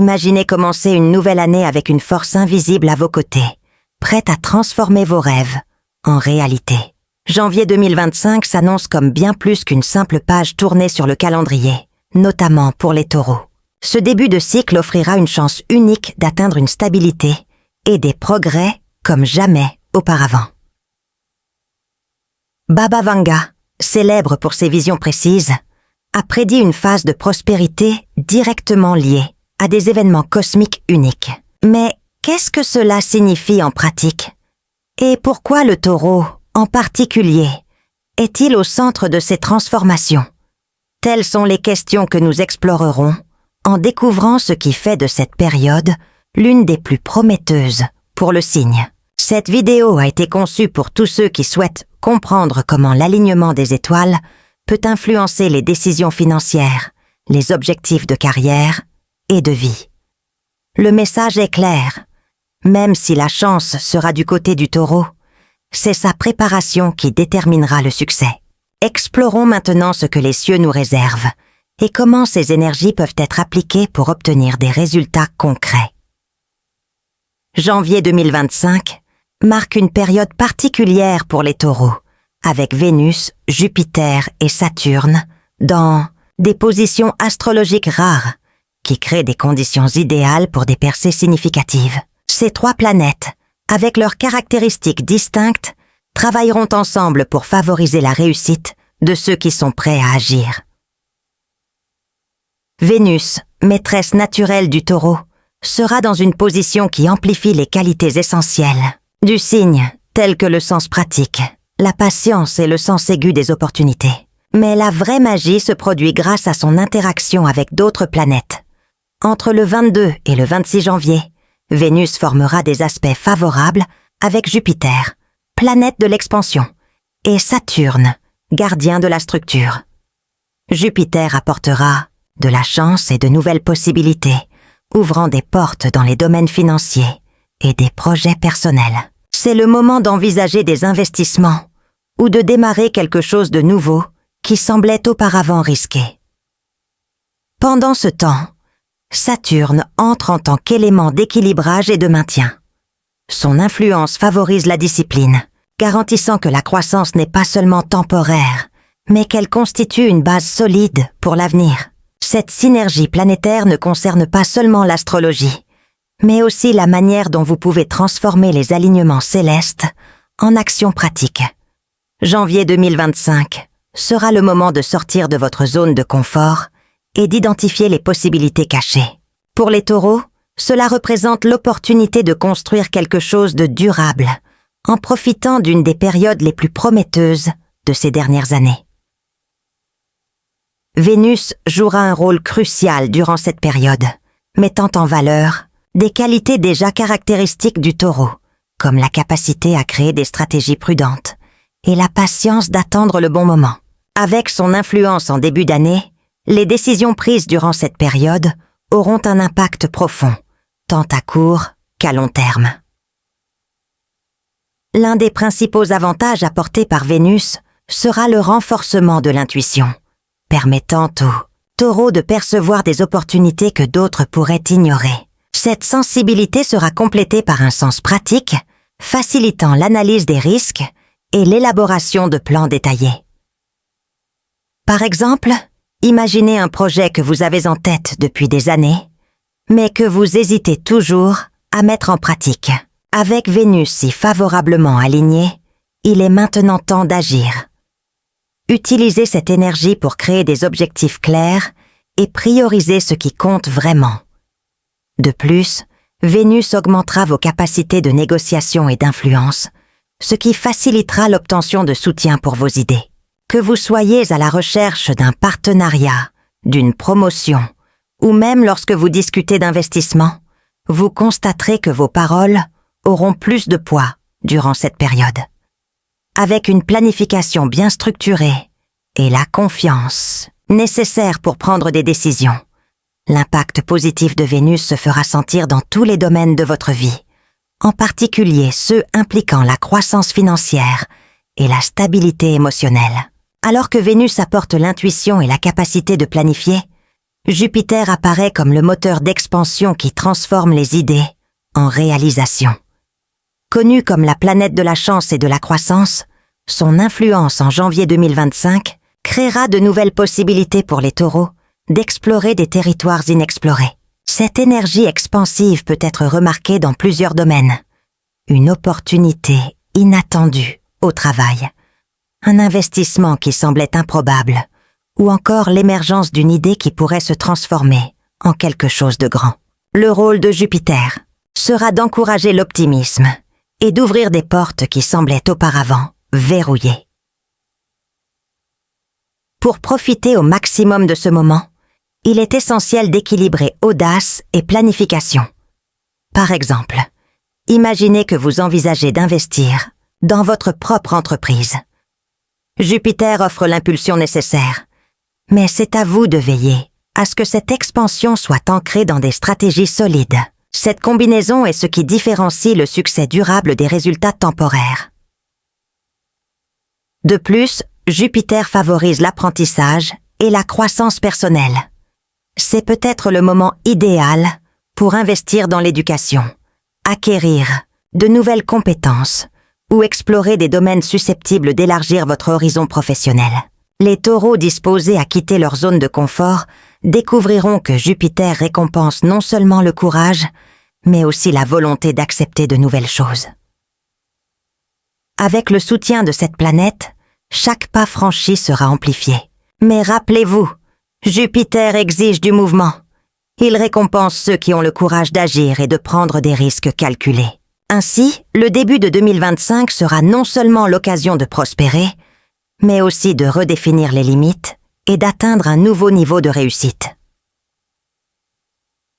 Imaginez commencer une nouvelle année avec une force invisible à vos côtés, prête à transformer vos rêves en réalité. Janvier 2025 s'annonce comme bien plus qu'une simple page tournée sur le calendrier, notamment pour les taureaux. Ce début de cycle offrira une chance unique d'atteindre une stabilité et des progrès comme jamais auparavant. Baba Vanga, célèbre pour ses visions précises, a prédit une phase de prospérité directement liée à des événements cosmiques uniques. Mais qu'est-ce que cela signifie en pratique? Et pourquoi le taureau, en particulier, est-il au centre de ces transformations? Telles sont les questions que nous explorerons en découvrant ce qui fait de cette période l'une des plus prometteuses pour le signe. Cette vidéo a été conçue pour tous ceux qui souhaitent comprendre comment l'alignement des étoiles peut influencer les décisions financières, les objectifs de carrière et de vie. Le message est clair. Même si la chance sera du côté du taureau, c'est sa préparation qui déterminera le succès. Explorons maintenant ce que les cieux nous réservent et comment ces énergies peuvent être appliquées pour obtenir des résultats concrets. Janvier 2025 marque une période particulière pour les taureaux, avec Vénus, Jupiter et Saturne dans des positions astrologiques rares qui créent des conditions idéales pour des percées significatives. Ces trois planètes, avec leurs caractéristiques distinctes, travailleront ensemble pour favoriser la réussite de ceux qui sont prêts à agir. Vénus, maîtresse naturelle du taureau, sera dans une position qui amplifie les qualités essentielles du signe, telles que le sens pratique, la patience et le sens aigu des opportunités. Mais la vraie magie se produit grâce à son interaction avec d'autres planètes. Entre le 22 et le 26 janvier, Vénus formera des aspects favorables avec Jupiter, planète de l'expansion, et Saturne, gardien de la structure. Jupiter apportera de la chance et de nouvelles possibilités, ouvrant des portes dans les domaines financiers et des projets personnels. C'est le moment d'envisager des investissements ou de démarrer quelque chose de nouveau qui semblait auparavant risqué. Pendant ce temps, Saturne entre en tant qu'élément d'équilibrage et de maintien. Son influence favorise la discipline, garantissant que la croissance n'est pas seulement temporaire, mais qu'elle constitue une base solide pour l'avenir. Cette synergie planétaire ne concerne pas seulement l'astrologie, mais aussi la manière dont vous pouvez transformer les alignements célestes en actions pratiques. Janvier 2025 sera le moment de sortir de votre zone de confort et d'identifier les possibilités cachées. Pour les taureaux, cela représente l'opportunité de construire quelque chose de durable, en profitant d'une des périodes les plus prometteuses de ces dernières années. Vénus jouera un rôle crucial durant cette période, mettant en valeur des qualités déjà caractéristiques du taureau, comme la capacité à créer des stratégies prudentes et la patience d'attendre le bon moment. Avec son influence en début d'année, les décisions prises durant cette période auront un impact profond, tant à court qu'à long terme. L'un des principaux avantages apportés par Vénus sera le renforcement de l'intuition, permettant aux taureaux de percevoir des opportunités que d'autres pourraient ignorer. Cette sensibilité sera complétée par un sens pratique, facilitant l'analyse des risques et l'élaboration de plans détaillés. Par exemple, imaginez un projet que vous avez en tête depuis des années, mais que vous hésitez toujours à mettre en pratique. Avec Vénus si favorablement alignée, il est maintenant temps d'agir. Utilisez cette énergie pour créer des objectifs clairs et prioriser ce qui compte vraiment. De plus, Vénus augmentera vos capacités de négociation et d'influence, ce qui facilitera l'obtention de soutien pour vos idées. Que vous soyez à la recherche d'un partenariat, d'une promotion, ou même lorsque vous discutez d'investissement, vous constaterez que vos paroles auront plus de poids durant cette période. Avec une planification bien structurée et la confiance nécessaire pour prendre des décisions, l'impact positif de Vénus se fera sentir dans tous les domaines de votre vie, en particulier ceux impliquant la croissance financière et la stabilité émotionnelle. Alors que Vénus apporte l'intuition et la capacité de planifier, Jupiter apparaît comme le moteur d'expansion qui transforme les idées en réalisation. Connue comme la planète de la chance et de la croissance, son influence en janvier 2025 créera de nouvelles possibilités pour les taureaux d'explorer des territoires inexplorés. Cette énergie expansive peut être remarquée dans plusieurs domaines. Une opportunité inattendue au travail, un investissement qui semblait improbable, ou encore l'émergence d'une idée qui pourrait se transformer en quelque chose de grand. Le rôle de Jupiter sera d'encourager l'optimisme et d'ouvrir des portes qui semblaient auparavant verrouillées. Pour profiter au maximum de ce moment, il est essentiel d'équilibrer audace et planification. Par exemple, imaginez que vous envisagez d'investir dans votre propre entreprise. Jupiter offre l'impulsion nécessaire, mais c'est à vous de veiller à ce que cette expansion soit ancrée dans des stratégies solides. Cette combinaison est ce qui différencie le succès durable des résultats temporaires. De plus, Jupiter favorise l'apprentissage et la croissance personnelle. C'est peut-être le moment idéal pour investir dans l'éducation, acquérir de nouvelles compétences ou explorer des domaines susceptibles d'élargir votre horizon professionnel. Les taureaux disposés à quitter leur zone de confort découvriront que Jupiter récompense non seulement le courage, mais aussi la volonté d'accepter de nouvelles choses. Avec le soutien de cette planète, chaque pas franchi sera amplifié. Mais rappelez-vous, Jupiter exige du mouvement. Il récompense ceux qui ont le courage d'agir et de prendre des risques calculés. Ainsi, le début de 2025 sera non seulement l'occasion de prospérer, mais aussi de redéfinir les limites et d'atteindre un nouveau niveau de réussite.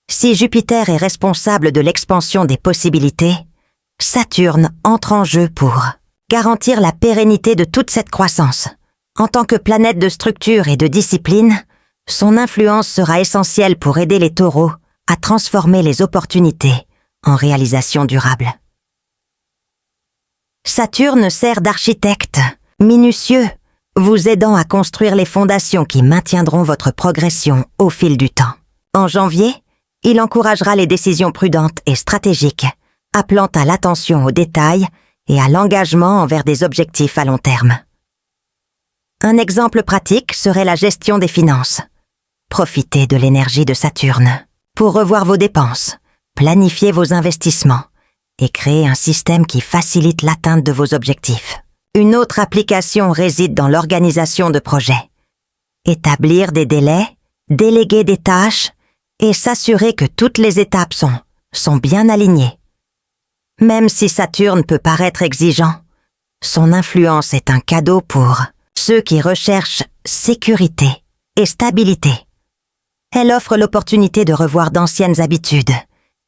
Si Jupiter est responsable de l'expansion des possibilités, Saturne entre en jeu pour garantir la pérennité de toute cette croissance. En tant que planète de structure et de discipline, son influence sera essentielle pour aider les taureaux à transformer les opportunités en réalisations durables. Saturne sert d'architecte, minutieux, vous aidant à construire les fondations qui maintiendront votre progression au fil du temps. En janvier, il encouragera les décisions prudentes et stratégiques, appelant à l'attention aux détails et à l'engagement envers des objectifs à long terme. Un exemple pratique serait la gestion des finances. Profitez de l'énergie de Saturne pour revoir vos dépenses, planifier vos investissements et créer un système qui facilite l'atteinte de vos objectifs. Une autre application réside dans l'organisation de projets. Établir des délais, déléguer des tâches et s'assurer que toutes les étapes sont bien alignées. Même si Saturne peut paraître exigeant, son influence est un cadeau pour ceux qui recherchent sécurité et stabilité. Elle offre l'opportunité de revoir d'anciennes habitudes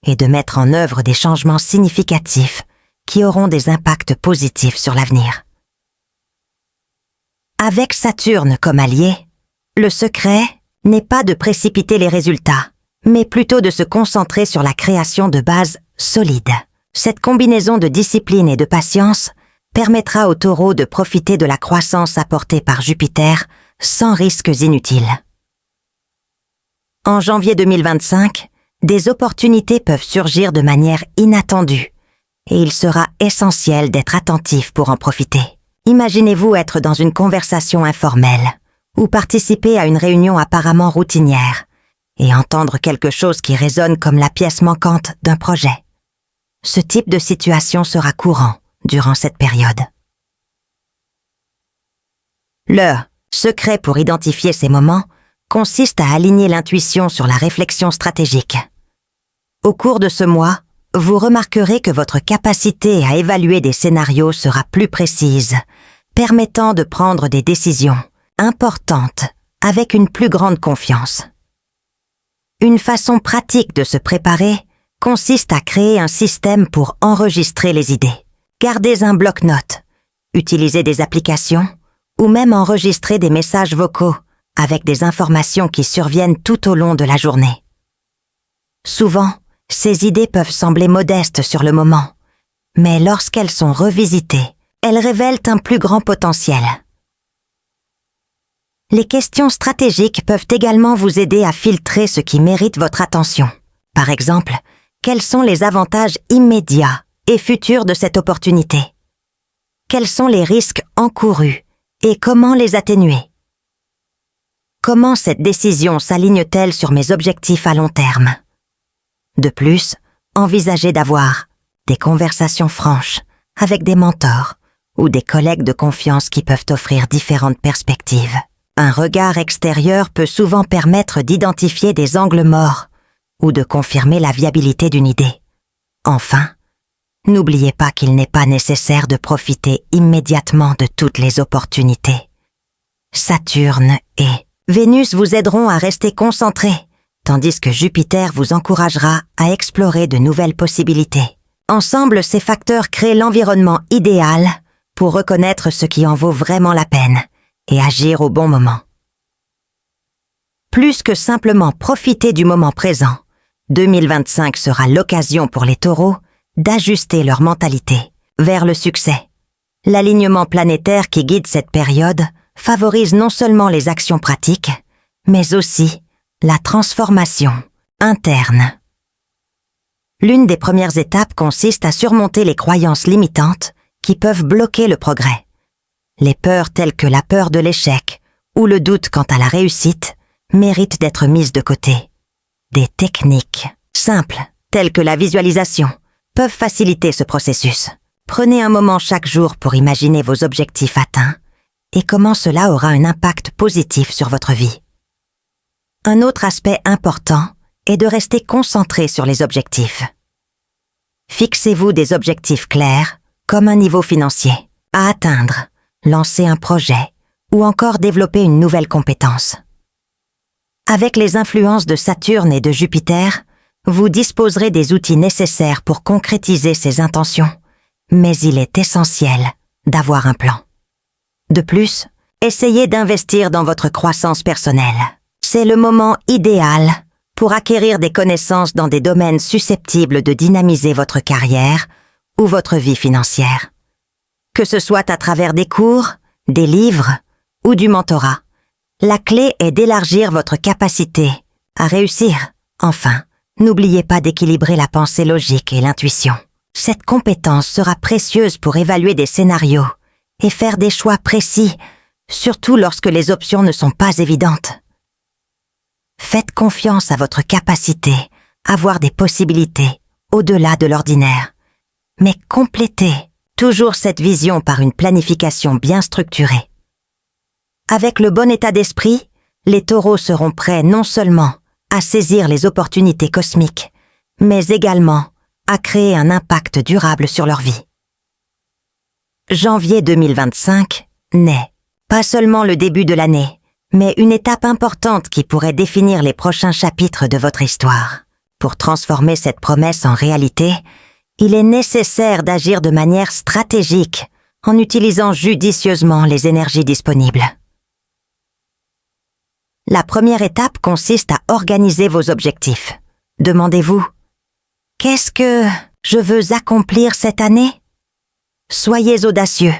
et de mettre en œuvre des changements significatifs qui auront des impacts positifs sur l'avenir. Avec Saturne comme allié, le secret n'est pas de précipiter les résultats, mais plutôt de se concentrer sur la création de bases solides. Cette combinaison de discipline et de patience permettra aux taureaux de profiter de la croissance apportée par Jupiter sans risques inutiles. En janvier 2025, des opportunités peuvent surgir de manière inattendue et il sera essentiel d'être attentif pour en profiter. Imaginez-vous être dans une conversation informelle ou participer à une réunion apparemment routinière et entendre quelque chose qui résonne comme la pièce manquante d'un projet. Ce type de situation sera courant durant cette période. Le secret pour identifier ces moments consiste à aligner l'intuition sur la réflexion stratégique. Au cours de ce mois, vous remarquerez que votre capacité à évaluer des scénarios sera plus précise, permettant de prendre des décisions importantes avec une plus grande confiance. Une façon pratique de se préparer consiste à créer un système pour enregistrer les idées. Gardez un bloc-notes, utilisez des applications ou même enregistrer des messages vocaux avec des informations qui surviennent tout au long de la journée. Souvent, ces idées peuvent sembler modestes sur le moment, mais lorsqu'elles sont revisitées, elles révèlent un plus grand potentiel. Les questions stratégiques peuvent également vous aider à filtrer ce qui mérite votre attention. Par exemple, quels sont les avantages immédiats et futurs de cette opportunité? Quels sont les risques encourus et comment les atténuer? Comment cette décision s'aligne-t-elle sur mes objectifs à long terme? De plus, envisagez d'avoir des conversations franches avec des mentors ou des collègues de confiance qui peuvent offrir différentes perspectives. Un regard extérieur peut souvent permettre d'identifier des angles morts ou de confirmer la viabilité d'une idée. Enfin, n'oubliez pas qu'il n'est pas nécessaire de profiter immédiatement de toutes les opportunités. Saturne et Vénus vous aideront à rester concentrés, tandis que Jupiter vous encouragera à explorer de nouvelles possibilités. Ensemble, ces facteurs créent l'environnement idéal pour reconnaître ce qui en vaut vraiment la peine et agir au bon moment. Plus que simplement profiter du moment présent, 2025 sera l'occasion pour les taureaux d'ajuster leur mentalité vers le succès. L'alignement planétaire qui guide cette période favorise non seulement les actions pratiques, mais aussi la transformation interne. L'une des premières étapes consiste à surmonter les croyances limitantes qui peuvent bloquer le progrès. Les peurs telles que la peur de l'échec ou le doute quant à la réussite méritent d'être mises de côté. Des techniques simples, telles que la visualisation, peuvent faciliter ce processus. Prenez un moment chaque jour pour imaginer vos objectifs atteints et comment cela aura un impact positif sur votre vie. Un autre aspect important est de rester concentré sur les objectifs. Fixez-vous des objectifs clairs, comme un niveau financier, à atteindre, lancer un projet ou encore développer une nouvelle compétence. Avec les influences de Saturne et de Jupiter, vous disposerez des outils nécessaires pour concrétiser ces intentions, mais il est essentiel d'avoir un plan. De plus, essayez d'investir dans votre croissance personnelle. C'est le moment idéal pour acquérir des connaissances dans des domaines susceptibles de dynamiser votre carrière ou votre vie financière. Que ce soit à travers des cours, des livres ou du mentorat, la clé est d'élargir votre capacité à réussir. Enfin, n'oubliez pas d'équilibrer la pensée logique et l'intuition. Cette compétence sera précieuse pour évaluer des scénarios et faire des choix précis, surtout lorsque les options ne sont pas évidentes. Faites confiance à votre capacité à voir des possibilités au-delà de l'ordinaire, mais complétez toujours cette vision par une planification bien structurée. Avec le bon état d'esprit, les taureaux seront prêts non seulement à saisir les opportunités cosmiques, mais également à créer un impact durable sur leur vie. Janvier 2025 n'est pas seulement le début de l'année, mais une étape importante qui pourrait définir les prochains chapitres de votre histoire. Pour transformer cette promesse en réalité, il est nécessaire d'agir de manière stratégique en utilisant judicieusement les énergies disponibles. La première étape consiste à organiser vos objectifs. Demandez-vous, qu'est-ce que je veux accomplir cette année? Soyez audacieux,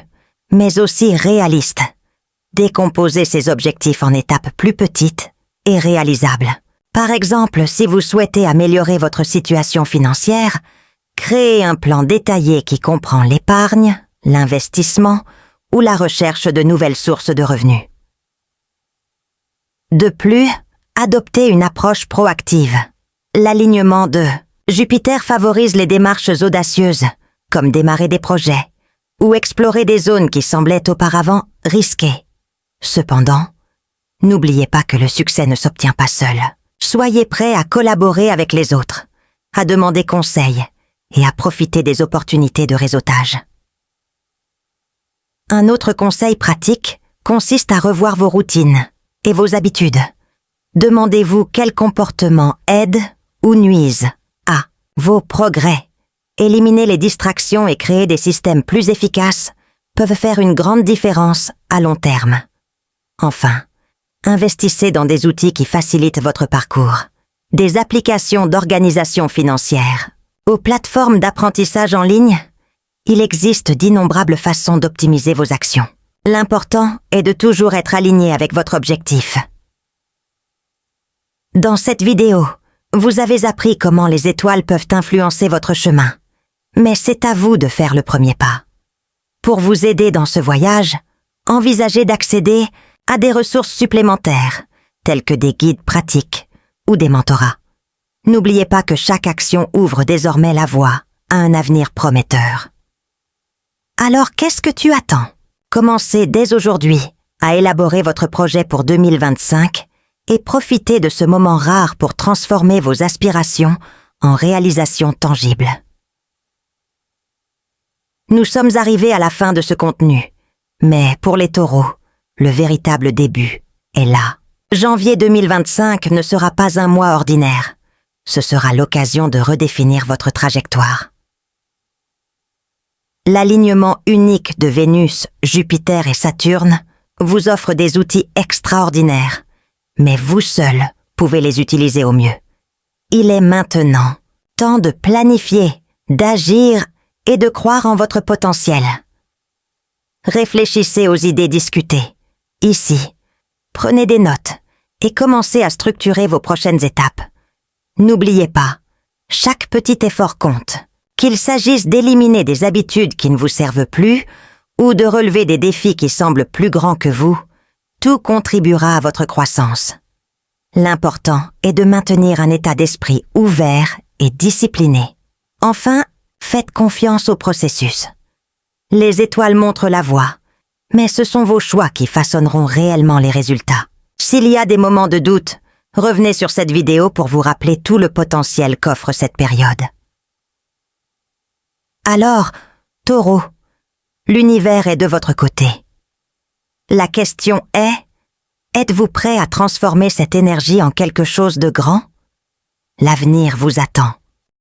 mais aussi réaliste. Décomposez ces objectifs en étapes plus petites et réalisables. Par exemple, si vous souhaitez améliorer votre situation financière, créez un plan détaillé qui comprend l'épargne, l'investissement ou la recherche de nouvelles sources de revenus. De plus, adoptez une approche proactive. L'alignement de Jupiter favorise les démarches audacieuses, comme démarrer des projets ou explorer des zones qui semblaient auparavant risquées. Cependant, n'oubliez pas que le succès ne s'obtient pas seul. Soyez prêts à collaborer avec les autres, à demander conseil et à profiter des opportunités de réseautage. Un autre conseil pratique consiste à revoir vos routines et vos habitudes. Demandez-vous quels comportements aident ou nuisent à vos progrès. Éliminer les distractions et créer des systèmes plus efficaces peuvent faire une grande différence à long terme. Enfin, investissez dans des outils qui facilitent votre parcours. Des applications d'organisation financière aux plateformes d'apprentissage en ligne, il existe d'innombrables façons d'optimiser vos actions. L'important est de toujours être aligné avec votre objectif. Dans cette vidéo, vous avez appris comment les étoiles peuvent influencer votre chemin. Mais c'est à vous de faire le premier pas. Pour vous aider dans ce voyage, envisagez d'accéder à des ressources supplémentaires, telles que des guides pratiques ou des mentorats. N'oubliez pas que chaque action ouvre désormais la voie à un avenir prometteur. Alors qu'est-ce que tu attends? Commencez dès aujourd'hui à élaborer votre projet pour 2025 et profitez de ce moment rare pour transformer vos aspirations en réalisations tangibles. Nous sommes arrivés à la fin de ce contenu, mais pour les taureaux, le véritable début est là. Janvier 2025 ne sera pas un mois ordinaire. Ce sera l'occasion de redéfinir votre trajectoire. L'alignement unique de Vénus, Jupiter et Saturne vous offre des outils extraordinaires, mais vous seul pouvez les utiliser au mieux. Il est maintenant temps de planifier, d'agir et de croire en votre potentiel. Réfléchissez aux idées discutées. Ici, prenez des notes et commencez à structurer vos prochaines étapes. N'oubliez pas, chaque petit effort compte, qu'il s'agisse d'éliminer des habitudes qui ne vous servent plus ou de relever des défis qui semblent plus grands que vous, tout contribuera à votre croissance. L'important est de maintenir un état d'esprit ouvert et discipliné. Enfin, faites confiance au processus. Les étoiles montrent la voie, mais ce sont vos choix qui façonneront réellement les résultats. S'il y a des moments de doute, revenez sur cette vidéo pour vous rappeler tout le potentiel qu'offre cette période. Alors, Taureau, l'univers est de votre côté. La question est, êtes-vous prêt à transformer cette énergie en quelque chose de grand? L'avenir vous attend.